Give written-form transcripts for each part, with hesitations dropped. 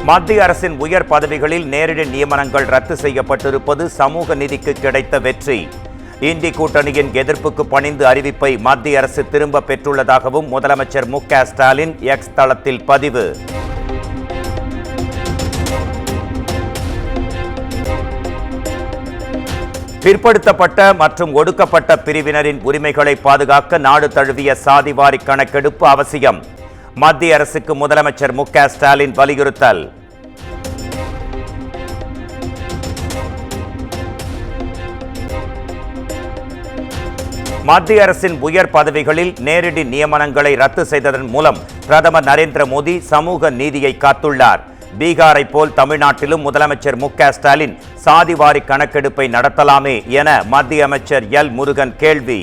மத்திய அரசின் உயர் பதவிகளில் நேரடி நியமனங்கள் ரத்து செய்யப்பட்டிருப்பது சமூக நீதிக்கு கிடைத்த வெற்றி. இந்தி கூட்டணியின் எதிர்ப்புக்கு பணிந்து அறிவிப்பை மத்திய அரசு திரும்ப பெற்றுள்ளதாகவும் முதலமைச்சர் மு.க. ஸ்டாலின் எக்ஸ் தளத்தில் பதிவு. பிற்படுத்தப்பட்ட மற்றும் ஒடுக்கப்பட்ட பிரிவினரின் உரிமைகளை பாதுகாக்க நாடு தழுவிய சாதிவாரி கணக்கெடுப்பு அவசியம். மத்திய அரசுக்கு முதலமைச்சர் மு.க. ஸ்டாலின் வலியுறுத்தல். மத்திய அரசின் உயர் பதவிகளில் நேரடி நியமனங்களை ரத்து செய்ததன் மூலம் பிரதமர் நரேந்திர மோடி சமூக நீதியை காத்துள்ளார். பீகாரை போல் தமிழ்நாட்டிலும் முதலமைச்சர் மு.க. ஸ்டாலின் சாதிவாரி கணக்கெடுப்பை நடத்தலாமே என மத்திய அமைச்சர் எல். முருகன் கேள்வி.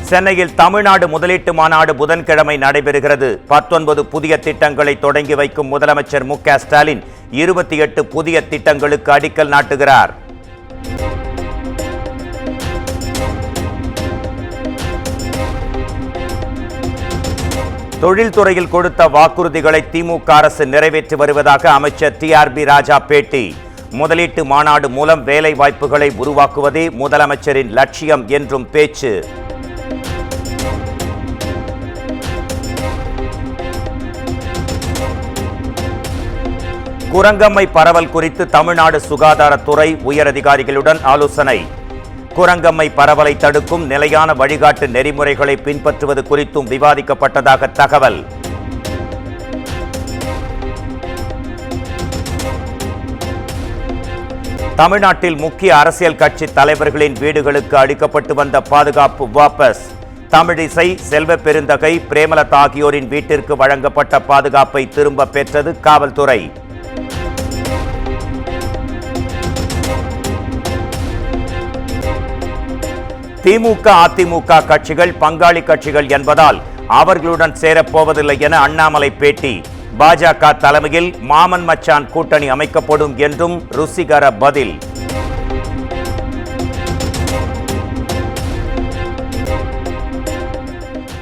சென்னையில் தமிழ்நாடு முதலீட்டு மாநாடு புதன்கிழமை நடைபெறுகிறது. 19 புதிய திட்டங்களை தொடங்கி வைக்கும் முதலமைச்சர் மு.க. ஸ்டாலின் 28 புதிய திட்டங்களுக்கு அடிக்கல் நாட்டுகிறார். தொழில்துறையில் கொடுத்த வாக்குறுதிகளை திமுக அரசு நிறைவேற்றி வருவதாக அமைச்சர் டி.ஆர்.பி. ராஜா பேட்டி. முதலீட்டு மாநாடு மூலம் வேலை வாய்ப்புகளை உருவாக்குவதே முதலமைச்சரின் லட்சியம் என்றும் பேச்சு. குரங்கம்மை பரவல் குறித்து தமிழ்நாடு சுகாதாரத்துறை உயரதிகாரிகளுடன் ஆலோசனை. குரங்கம்மை பரவலை தடுக்கும் நிலையான வழிகாட்டு நெறிமுறைகளை பின்பற்றுவது குறித்தும் விவாதிக்கப்பட்டதாக தகவல். தமிழ்நாட்டில் முக்கிய அரசியல் கட்சி தலைவர்களின் வீடுகளுக்கு அளிக்கப்பட்டு வந்த பாதுகாப்பு வாபஸ். தமிழிசை, செல்வ பெருந்தகை, பிரேமலதா ஆகியோரின் வீட்டிற்கு வழங்கப்பட்ட பாதுகாப்பை திரும்ப பெற்றது காவல்துறை. திமுக, அதிமுக கட்சிகள் பங்காளி கட்சிகள் என்பதால் அவர்களுடன் சேரப்போவதில்லை என அண்ணாமலை பேட்டி. பாஜக தலைமையில் மாமன் மச்சான் கூட்டணி அமைக்கப்படும் என்றும் ருசிகர பதில்.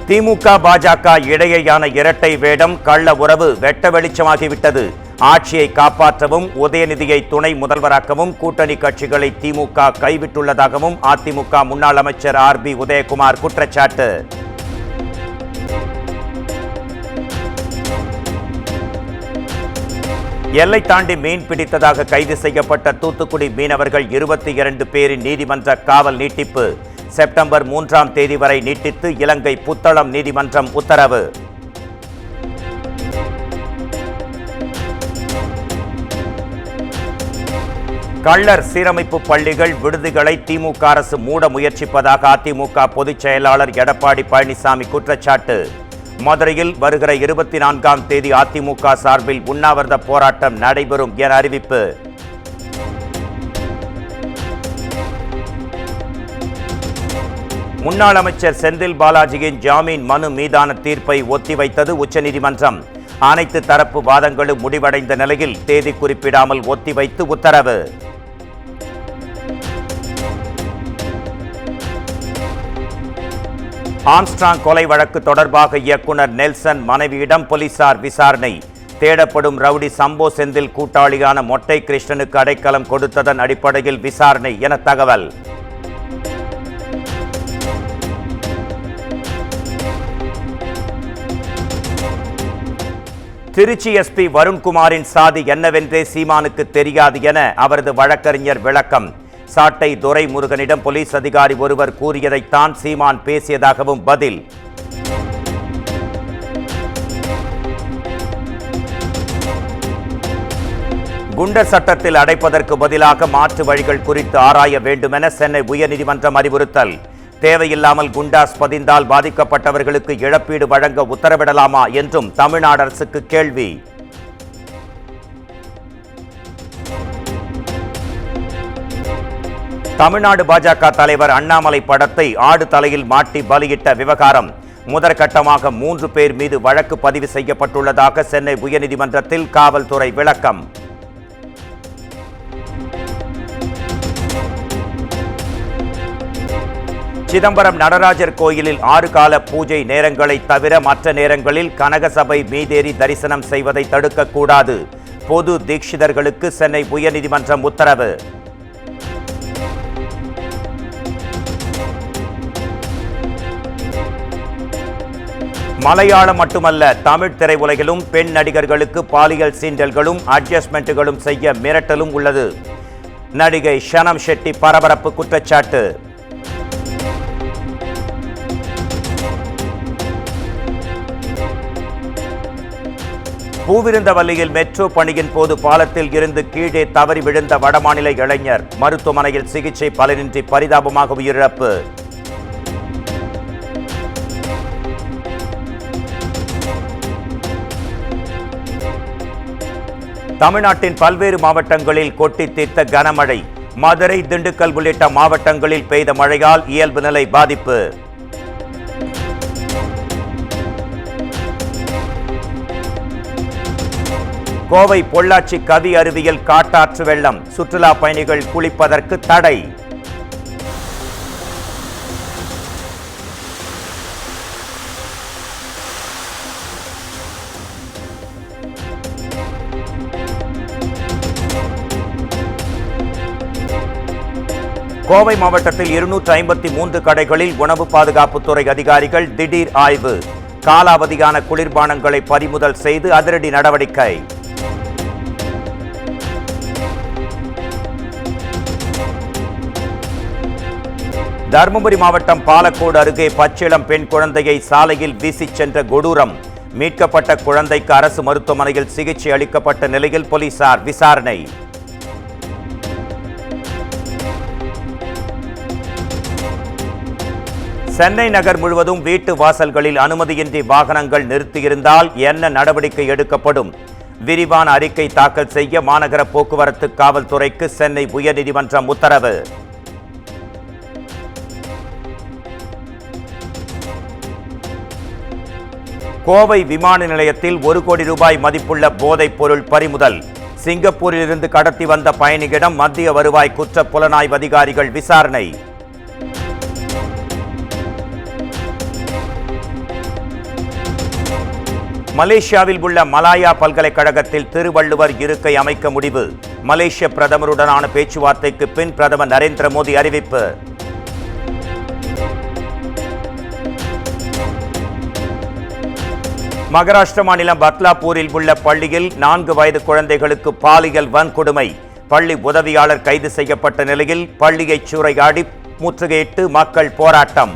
திமுக, பாஜக இடையேயான இரட்டை வேடம், கள்ள உறவு வெட்ட வெளிச்சமாகிவிட்டது. ஆட்சியை காப்பாற்றவும் உதயநிதியை துணை முதல்வராக்கவும் கூட்டணி கட்சிகளை திமுக கைவிட்டுள்ளதாகவும் அதிமுக முன்னாள் அமைச்சர் ஆர்.பி. உதயகுமார் குற்றச்சாட்டு. எல்லை தாண்டி மீன் பிடித்ததாக கைது செய்யப்பட்ட தூத்துக்குடி மீனவர்கள் 22 பேரின் நீதிமன்ற காவல் நீட்டிப்பு. செப்டம்பர் 3ஆம் தேதி வரை நீட்டித்து இலங்கை புத்தளம் நீதிமன்றம் உத்தரவு. கள்ளர் சீரமைப்பு பள்ளிகள், விடுதிகளை திமுக அரசு மூட முயற்சிப்பதாக அதிமுக பொதுச் செயலாளர் எடப்பாடி பழனிசாமி குற்றச்சாட்டு. மதுரையில் வருகிற 24ஆம் தேதி அதிமுக சார்பில் உண்ணாவிரத போராட்டம் நடைபெறும் என அறிவிப்பு. முன்னாள் அமைச்சர் செந்தில் பாலாஜியின் ஜாமீன் மனு மீதான தீர்ப்பை ஒத்திவைத்தது உச்சநீதிமன்றம். அனைத்து தரப்பு வாதங்களும் முடிவடைந்த நிலையில் தேதி குறிப்பிடாமல் ஒத்திவைத்து உத்தரவு. ஆம்ஸ்ட்ராங் கொலை வழக்கு தொடர்பாக இயக்குனர் நெல்சன் மனைவியிடம் போலீசார் விசாரணை. தேடப்படும் ரவுடி சம்போ செந்தில் கூட்டாளியான மொட்டை கிருஷ்ணனுக்கு அடைக்கலம் கொடுத்ததன் அடிப்படையில் விசாரணை என தகவல். திருச்சி எஸ்பி வருண்குமாரின் சாதி என்னவென்றே சீமானுக்கு தெரியாது என அவரது வழக்கறிஞர் விளக்கம். சாட்டை துரைமுருகனிடம் போலீஸ் அதிகாரி ஒருவர் கூறியதைத்தான் சீமான் பேசியதாகவும் பதில். குண்டர் சட்டத்தில் அடைப்பதற்கு பதிலாக மாற்று வழிகள் குறித்து ஆராய வேண்டுமென சென்னை உயர்நீதிமன்றம் அறிவுறுத்தல். தேவையில்லாமல் குண்டாஸ் பதிந்தால் பாதிக்கப்பட்டவர்களுக்கு இழப்பீடு வழங்க உத்தரவிடலாமா என்றும் தமிழ்நாடு அரசுக்கு கேள்வி. தமிழ்நாடு பாஜக தலைவர் அண்ணாமலை படத்தை ஆடு தலையில் மாட்டி பலியிட்ட விவகாரம். முதற்கட்டமாக 3 பேர் மீது வழக்கு பதிவு செய்யப்பட்டுள்ளதாக சென்னை உயர்நீதிமன்றத்தில் காவல்துறை விளக்கம். சிதம்பரம் நடராஜர் கோயிலில் 6 கால பூஜை நேரங்களை தவிர மற்ற நேரங்களில் கனகசபை மீதேறி தரிசனம் செய்வதை தடுக்கக்கூடாது. பொது தீட்சிதர்களுக்கு சென்னை உயர்நீதிமன்றம் உத்தரவு. மலையாளம் மட்டுமல்ல, தமிழ் திரையுலகிலும் பெண் நடிகர்களுக்கு பாலியல் சீண்டல்களும் அட்ஜஸ்ட்மெண்ட்டுகளும் செய்ய மிரட்டலும் உள்ளது. நடிகை ஷனம் ஷெட்டி பரபரப்பு குற்றச்சாட்டு. பூவிருந்தவல்லியில் மெட்ரோ பணியின் போது பாலத்தில் இருந்து கீழே தவறி விழுந்த வடமாநில இளைஞர் மருத்துவமனையில் சிகிச்சை பலனின்றி பரிதாபமாக உயிரிழப்பு. தமிழ்நாட்டின் பல்வேறு மாவட்டங்களில் கொட்டி தீர்த்த கனமழை. மதுரை, திண்டுக்கல் உள்ளிட்ட மாவட்டங்களில் பெய்த மழையால் இயல்பு நிலை பாதிப்பு. கோவை பொள்ளாச்சி கவி அருவியில் காட்டாற்று வெள்ளம். சுற்றுலா பயணிகள் குளிப்பதற்கு தடை. கோவை மாவட்டத்தில் 253 கடைகளில் உணவு பாதுகாப்புத்துறை அதிகாரிகள் திடீர் ஆய்வு. காலாவதியான குளிர்பானங்களை பறிமுதல் செய்து அதிரடி நடவடிக்கை. தருமபுரி மாவட்டம் பாலக்கோடு அருகே பச்சிளம் பெண் குழந்தையை சாலையில் வீசிச் சென்ற கொடூரம். மீட்கப்பட்ட குழந்தைக்கு அரசு மருத்துவமனையில் சிகிச்சை அளிக்கப்பட்ட நிலையில் போலீசார் விசாரணை. சென்னை நகர் முழுவதும் வீட்டு வாசல்களில் அனுமதியின்றி வாகனங்கள் நிறுத்தியிருந்தால் என்ன நடவடிக்கை எடுக்கப்படும்? விரிவான அறிக்கை தாக்கல் செய்ய மாநகர போக்குவரத்து காவல்துறைக்கு சென்னை உயர்நீதிமன்றம் உத்தரவு. கோவை விமான நிலையத்தில் 1 கோடி ரூபாய் மதிப்புள்ள போதைப் பொருள் பறிமுதல். சிங்கப்பூரிலிருந்து கடத்தி வந்த பயணியிடம் மத்திய வருவாய் குற்ற புலனாய்வு அதிகாரிகள் விசாரணை. மலேசியாவில் உள்ள மலாயா பல்கலைக்கழகத்தில் திருவள்ளுவர் இருக்கை அமைக்க முடிவு. மலேசிய பிரதமருடனான பேச்சுவார்த்தைக்கு பின் பிரதமர் நரேந்திர மோடி அறிவிப்பு. மகாராஷ்டிர மாநிலம் பத்லாப்பூரில் உள்ள பள்ளியில் 4 வயது குழந்தைகளுக்கு பாலியல் வன்கொடுமை. பள்ளி உதவியாளர் கைது செய்யப்பட்ட நிலையில் பள்ளியை சூறையாடி முற்றுகையிட்டு மக்கள் போராட்டம்.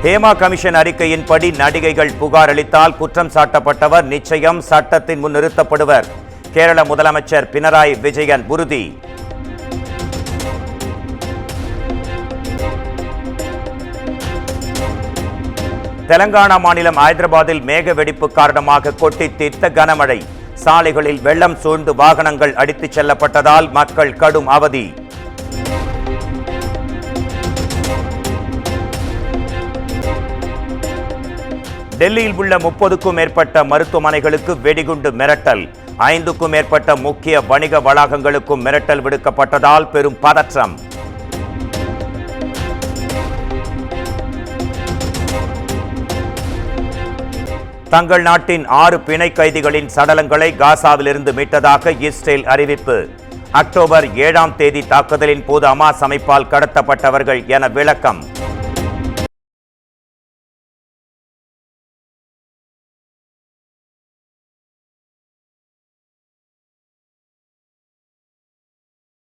ஹேமா கமிஷன் அறிக்கையின்படி நடிகைகள் புகார் அளித்தால் குற்றம் சாட்டப்பட்டவர் நிச்சயம் சட்டத்தின் முன் நிறுத்தப்படுவர். கேரள முதலமைச்சர் பினராயி விஜயன் உறுதி. தெலங்கானா மாநிலம் ஹைதராபாத்தில் மேக வெடிப்பு காரணமாக கொட்டி தீர்த்த கனமழை. சாலைகளில் வெள்ளம் சூழ்ந்து வாகனங்கள் அடித்துச் செல்லப்பட்டதால் மக்கள் கடும் அவதி. டெல்லியில் உள்ள 30க்கும் மேற்பட்ட மருத்துவமனைகளுக்கு வெடிகுண்டு மிரட்டல். 5க்கும் மேற்பட்ட முக்கிய வணிக வளாகங்களுக்கும் மிரட்டல் விடுக்கப்பட்டதால் பெரும் பதற்றம். தங்கள் நாட்டின் 6 பிணை கைதிகளின் சடலங்களை காசாவிலிருந்து மீட்டதாக இஸ்ரேல் அறிவிப்பு. அக்டோபர் 7ஆம் தேதி தாக்குதலின் போது ஹமாஸ் அமைப்பால் கடத்தப்பட்டவர்கள் என விளக்கம்.